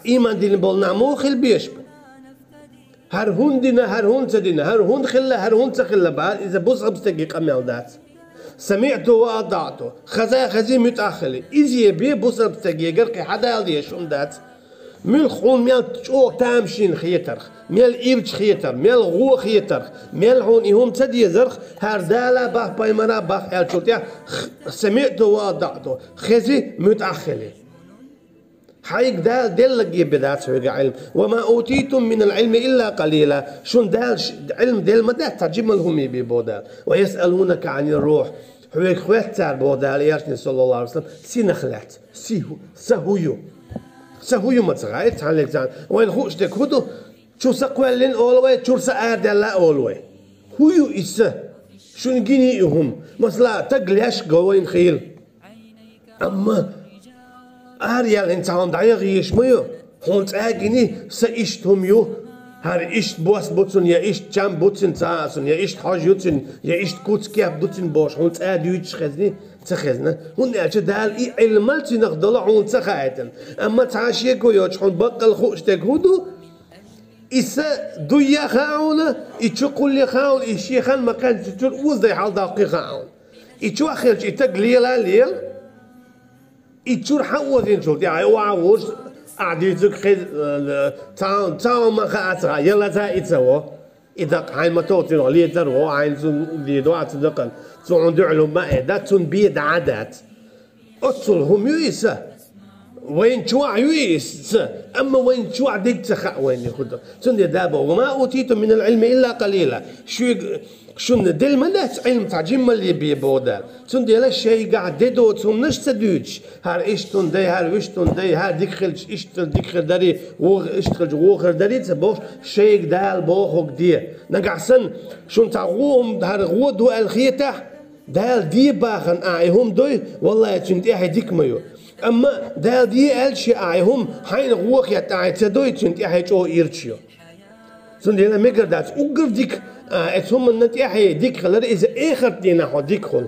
إيمان دين بولنا مو خل بيشبه هر هون دينا هر هون تدينا هر هون خلا هر هون تخلا بعد إذا بص بستجي قميل ذات سمعته وأطعته خزي متأخلي إذا بيه بص بستجي قرقي حدا يلدي شون ذات ميل خون ميل شو تامشين خيترخ ميل إيرج خيتر ميل غو خيتر ميل هون إهم تدي زرخ هر دالا باه بايمرا باه يالشوتيا سمعته وأطعته خزي متأخلي حيك دال دل بدات سوى علم وما أوتيتم من العلم إلا قليلا شون دال علم دل ما ده ترجم لهم يبي بودال ويسألونك عن الروح حويك خوات تار بودال يارتني صلى الله عليه وسلم سينخلات سهويو ما تغايت عن لكتان وين خوش تكودو شو سقوى لين أولوي شو سأرد لا أولوي هويو إسا شون جينيهم مثلا تقليش قوين خيل أما أريال إنسان دايق يشميو هون تأجني سإشتهم يو هر إشت بوس بوتسون يا إشت جام بوتسون تاسون يا إشت حاج يوتسون يا إشت كوتس كياب بوتسون باش هون تأدي يتخزني تخزنا هون أجدال إي علمالتي نخدلا هون تخايتن أما تعاشي كويوش هون بقى الخوش تكودو إسا دويا خاونا إتشقول لي خاون إشيخان مكان تتر وزي حال داقي خاون إتشو أخيرش إتقليلا ليل إتشور حوزين شو يعني وعوش أعديتك خد تاون ما خاطرها يلا تا إتسوا إذا عين ما توتين عليه ترو عين سون ديدو أتصدقن سون عنده علماء ده سون بيد عادات أصلهم يويسا وين شو يويس أما وين شو عديك تخا وين يخد سون دابا وما أوتيتم من العلم إلا قليلا شون دل مدات علم تعجم اللي بيبودال سون ديلا الشيء قاعد ديدو تون نش تدوج هار إشتون دي هار وشتون دي هار ديخلش إشتل ديخل داري وغ إشتل وغر داري تبوش شيء دال بوخك دي نقعسن شون تعوهم هار غو دو الخيته دال دي باخن أعيهم دوي والله تنتي هيديك مايو أما دال دي ألشي أعيهم حين غوك يتعي تدوي تنتي هيجو إيرتشيو سون ديلا مقردات أقرب ديك اتهم النتيحة ديك خلال إذا آخر دينا حو ديك خل